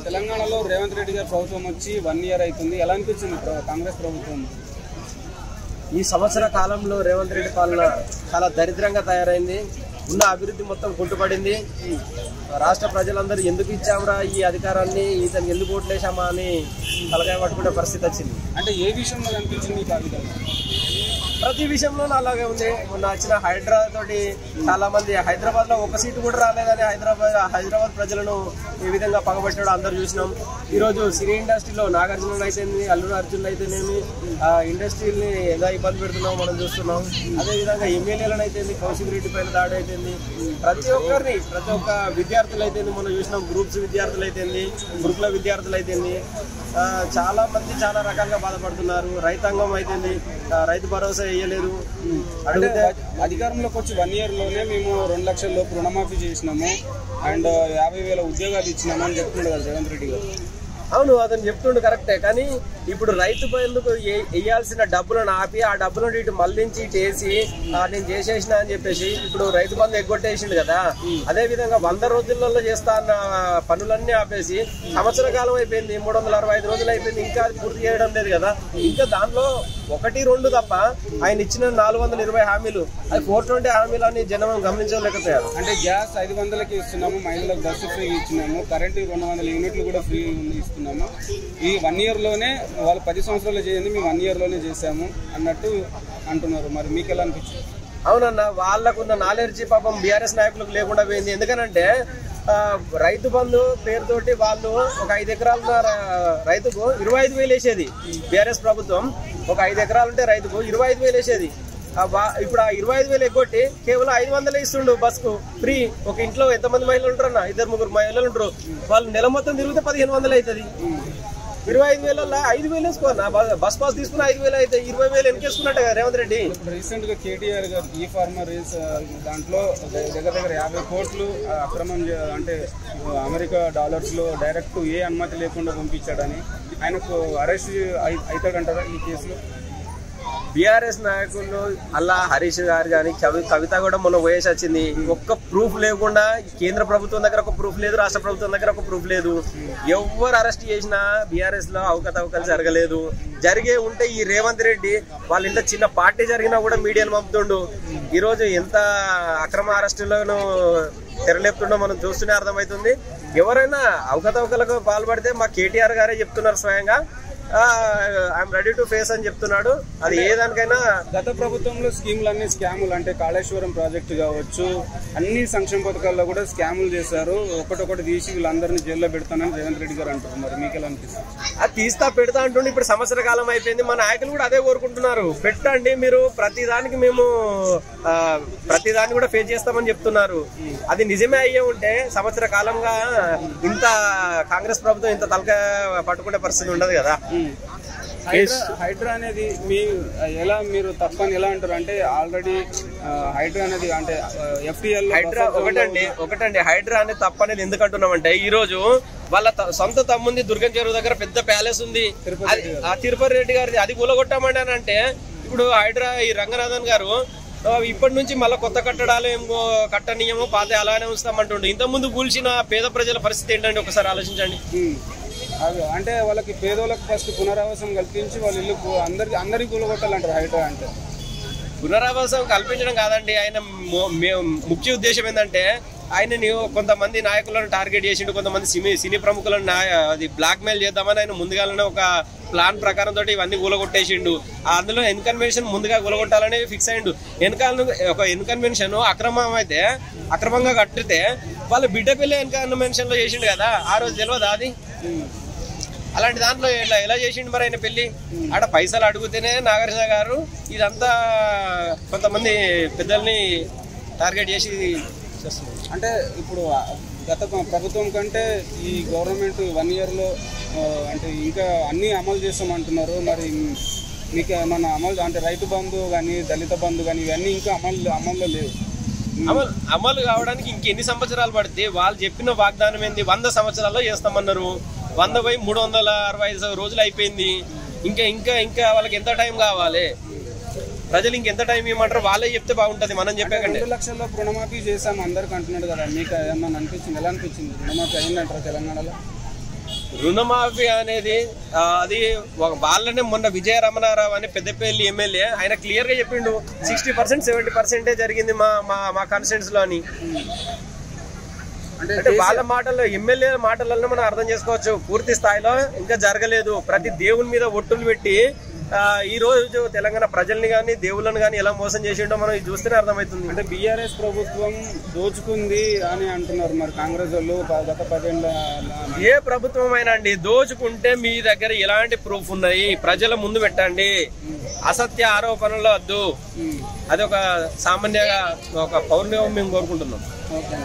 తెలంగాణలో రేవంత్ రెడ్డి గారి ప్రభుత్వం వచ్చి 1 ఇయర్ అవుతుంది. ఎలా అనిపించింది కాంగ్రెస్ ప్రభుత్వం? ఈ సంవత్సర కాలంలో రేవంత్ రెడ్డి పాలన చాలా దరిద్రంగా తయారైంది. ఉన్న అభివృద్ధి మొత్తం కుంటుపడింది. రాష్ట్ర ప్రజలందరూ ఎందుకు ఇచ్చామరా ఈ అధికారాన్ని, ఇతను ఎందుకు ఓట్లేసామా అని తలకాయ పట్టుకునే పరిస్థితి వచ్చింది. అంటే ఏ విషయంలో అనిపించింది? ప్రతి విషయంలో అలాగే ఉంది. మొన్న వచ్చిన హైడ్రా తోటి చాలా మంది హైదరాబాద్ లో ఒక సీటు కూడా రాలేదని హైదరాబాద్ ప్రజలను ఏ విధంగా పగబట్టాడో అందరు చూసినాం. ఈ రోజు సినీ ఇండస్ట్రీలో నాగార్జున అయితేనేమి, అల్లు అర్జున్ అయితేనేమి ఇండస్ట్రీని ఎలా ఇబ్బంది పెడుతున్నాం మనం చూస్తున్నాం. అదేవిధంగా ఎమ్మెల్యేలను అయితేంది, కౌశిక్ రెడ్డి పైన దాడి అయితేంది, ప్రతి ఒక్క విద్యార్థులు అయితేంది మనం చూసినాం. గ్రూప్స్ విద్యార్థులు అయితేంది, గురుకుల విద్యార్థులు అయితేంది, చాలా మంది చాలా రకాలుగా బాధపడుతున్నారు. రైతాంగం అయితేంది రైతు భరోసా వేయలేదు. అడిగితే అధికారంలోకి వచ్చి 1 ఇయర్లోనే మేము 2 లక్షల లోపు రుణమాఫీ చేసినాము అండ్ 50,000 ఉద్యోగాలు ఇచ్చినాము అని చెప్తుండే కదా రేవంత్ రెడ్డి గారు. అవును, అతను చెప్తుండే కరెక్టే. కానీ ఇప్పుడు రైతు బంధుకు వేయాల్సిన డబ్బులను ఆపి ఆ డబ్బులను ఇటు మళ్లించి చేసి నేను చేసేసిన అని చెప్పేసి ఇప్పుడు రైతు బంధు ఎగ్గొట్టేసిండు కదా. అదే విధంగా 100 రోజులలో చేస్తా అన్న పనులన్నీ ఆపేసి సంవత్సర కాలం అయిపోయింది, 365 రోజులు అయిపోయింది, ఇంకా అది పూర్తి చేయడం లేదు కదా. ఇంకా దాంట్లో 1-2 తప్ప ఆయన ఇచ్చిన 420 హామీలు, అది 420 హామీలని జనం గమనించలేకపోయారు. అంటే గ్యాస్ 500కి ఇస్తున్నాము, మహిళలకు బస్సు ఫ్రీ ఇచ్చినాము, కరెంటు 200 యూనిట్లు కూడా ఫ్రీ ఇస్తున్నాము. ఈ 1 ఇయర్లోనే వాళ్ళు 10 సంవత్సరాలు చేయండి, మేము 1 ఇయర్లోనే చేసాము అన్నట్టు అంటున్నారు. మరి మీకు ఎలా అనిపించింది? అవునన్నా, వాళ్ళకున్న నాలెడ్జి పాపం బీఆర్ఎస్ నాయకులకు లేకుండా పోయింది. ఎందుకనంటే రైతు బంధు పేరుతోటి వాళ్ళు ఒక 5 ఎకరాల రైతుకు 25,000 వేసేది. బీఆర్ఎస్ ప్రభుత్వం ఒక 5 ఎకరాలు ఉంటే రైతుకు 25,000 వేసేది. ఇప్పుడు ఆ 25,000 ఎగ్గొట్టి కేవలం 500 ఇస్తుండు బస్కు ఫ్రీ. ఒక ఇంట్లో ఎంతమంది మహిళలు ఉంటారన్నా? 2-3 మహిళలు ఉంటారు. వాళ్ళు నెల మొత్తం తిరిగితే 1,500 అవుతుంది. 25,000 5,000 వేసుకోన్నా, బస్ పాస్ తీసుకుని 5,000 అయితే 20,000 వెనకేసుకున్నట్టు కదా రేవంత్ రెడ్డి. ఇప్పుడు రీసెంట్ గా కేటీఆర్ గారు ఈ ఫార్మర్ దాంట్లో దగ్గర 50 కోట్లు అక్రమం అంటే అమెరికా డాలర్స్ లో డైరెక్ట్ ఏ అనుమతి లేకుండా పంపించాడని ఆయనకు అరెస్ట్ అవుతాడంటారా ఈ కేసులో? బీఆర్ఎస్ నాయకులు అల్లా హరీష్ గారు కానీ కవిత కూడా మొన్న వయసు వచ్చింది. ఒక్క ప్రూఫ్ లేకుండా కేంద్ర ప్రభుత్వం దగ్గర ఒక ప్రూఫ్ లేదు, రాష్ట్ర ప్రభుత్వం దగ్గర ఒక ప్రూఫ్ లేదు. ఎవరు అరెస్ట్ చేసినా బీఆర్ఎస్ లో అవకతవకలు జరగలేదు. జరిగే ఉంటే ఈ రేవంత్ రెడ్డి వాళ్ళ ఇంట్లో చిన్న పార్టీ జరిగినా కూడా మీడియాను పంపుతుండు. ఈ రోజు ఎంత అక్రమ అరెస్టులను తెరలేపుతుండో మనం చూస్తూనే అర్థమవుతుంది. ఎవరైనా అవకతవకలకు పాల్పడితే మా కేటీఆర్ గారే చెప్తున్నారు స్వయంగా, ఐఎమ్ రెడీ టు ఫేస్ అని చెప్తున్నాడు. అది ఏదానికైనా గత ప్రభుత్వంలో స్కీములు అన్ని స్కాములు, అంటే కాళేశ్వరం ప్రాజెక్టు కావచ్చు, అన్ని సంక్షేమ పథకాల్లో కూడా స్కాములు చేశారు. ఒకటొకటి తీసి వీళ్ళందరినీ జైల్లో పెడతానని రేవంత్ రెడ్డి గారు అంటారు. మరి మీకు ఎలా అనిపిస్తుంది? అది తీస్తా పెడతా అంటుండే. ఇప్పుడు సంవత్సర కాలం అయిపోయింది, మా నాయకులు కూడా అదే కోరుకుంటున్నారు. పెట్టండి, మీరు ప్రతిదానికి మేము ప్రతిదాన్ని కూడా ఫేస్ చేస్తామని చెప్తున్నారు. అది నిజమే అయ్యే ఉంటే సంవత్సర కాలంగా ఇంత కాంగ్రెస్ ప్రభుత్వం ఇంత తలక పట్టుకునే పరిస్థితి ఉండదు కదా. హైడ్రా అనేది మీరు తప్పని ఎలా అంటారు? అంటే ఆల్రెడీ హైడ్రా అనేది అంటే FTL హైడ్రా ఒకటండి హైడ్రా అనేది తప్పనేది ఎందుకు అంటున్నామంటే, ఈ రోజు వాళ్ళ సొంత తమ్ముంది దుర్గం చెరువు దగ్గర పెద్ద ప్యాలెస్ ఉంది, తిరుపతి రెడ్డి గారిది, అది కూలగొట్టామండి అని అంటే ఇప్పుడు హైడ్రా ఈ రంగనాథన్ గారు ఇప్పటి నుంచి మళ్ళీ కొత్త కట్టడాలు ఏమో కట్టనీయమో పాత అలానే ఉంచుతామంటుండే. ఇంతకుముందు కూల్చిన పేద ప్రజల పరిస్థితి ఏంటంటే ఒకసారి ఆలోచించండి. అంటే వాళ్ళకి పేదోళ్ళకి ఫస్ట్ పునరావాసం కల్పించి వాళ్ళ ఇల్లు అందరికి కూలగొట్టాలంటారు హైడ్రా అంటే. పునరావాసం కల్పించడం కాదండి, ఆయన ముఖ్య ఉద్దేశం ఏంటంటే ఆయన కొంతమంది నాయకులను టార్గెట్ చేసిండు, కొంతమంది సినీ ప్రముఖులను అది బ్లాక్ మెయిల్ చేద్దామని ఆయన ముందుగానే ఒక ప్లాన్ ప్రకారం తోటి ఇవన్నీ కూలగొట్టేసిండు. అందులో ఎన్కన్వెన్షన్ ముందుగా కూలగొట్టాలని ఫిక్స్ అయ్యిండు. ఒక ఎన్కన్వెన్షన్ అక్రమంగా కట్టితే వాళ్ళ బిడ్డ పిల్ల ఎన్కన్వెన్షన్ లో చేసిండు కదా, ఆ రోజు తెలియదా అది? అలాంటి దాంట్లో ఎలా చేసిండు మరి ఆయన పెళ్లి? ఆడ పైసలు అడిగితేనే నాగార్జున గారు ఇదంతా కొంతమంది పెద్దల్ని టార్గెట్ చేసి చేస్తున్నారు. అంటే ఇప్పుడు గత ప్రభుత్వం కంటే ఈ గవర్నమెంట్ 1 ఇయర్లో అంటే ఇంకా అన్నీ అమలు చేస్తామంటున్నారు. మరి మీకు ఏమన్నా అమలు అంటే రైతు బంధు కానీ దళిత బంధు కానీ ఇవన్నీ ఇంకా అమల్లో లేవు. అమలు కావడానికి ఇంకెన్ని సంవత్సరాలు పడితే? వాళ్ళు చెప్పిన వాగ్దానం ఏంది? 100 సంవత్సరాల్లో చేస్తామన్నారు. 100 పోయి 365 రోజులు అయిపోయింది. ఇంకా వాళ్ళకి ఎంత టైం కావాలి? ప్రజలు ఇంకెంత టైం ఇవ్వమంటారు, వాళ్ళే చెప్తే బాగుంటది, మనం చెప్పే కంటే. 2 లక్షల్లో రుణమాఫీ చేసాం అందరికి అంటున్నాడు కదా, మీకు ఏమన్నా అనిపించింది? ఎలా అనిపించింది? రుణమాఫీ అయిందంటారా తెలంగాణలో? రుణమాఫీ అనేది అది వాళ్ళనే మొన్న విజయ రమణారావు అని పెద్దపల్లి ఎమ్మెల్యే ఆయన క్లియర్ గా చెప్పిండు 60% 70% జరిగింది మా కాన్స్టిట్యూన్స్ లో అని. అంటే వాళ్ళ మాటల్లో, ఎమ్మెల్యే మాటలలో మనం అర్థం చేసుకోవచ్చు. పూర్తి స్థాయిలో ఇంకా జరగలేదు. ప్రతి దేవుని మీద ఒట్టులు పెట్టి ఈ రోజు తెలంగాణ ప్రజల్ని గానీ దేవుళ్ళని గానీ ఎలా మోసం చేసిండో మనం చూస్తేనే అర్థమవుతుంది. అంటే బీఆర్ఎస్ ప్రభుత్వం దోచుకుంది అని అంటున్నారు మరి కాంగ్రెస్ వాళ్ళు గత 10 ఏళ్ళ. ఏ ప్రభుత్వం అయినా అండి దోచుకుంటే మీ దగ్గర ఎలాంటి ప్రూఫ్ ఉన్నాయి ప్రజల ముందు పెట్టండి. అసత్య ఆరోపణలు వద్దు. అది ఒక సామాన్యంగా ఒక పౌర్ణమి మేము కోరుకుంటున్నాం. ఓకే.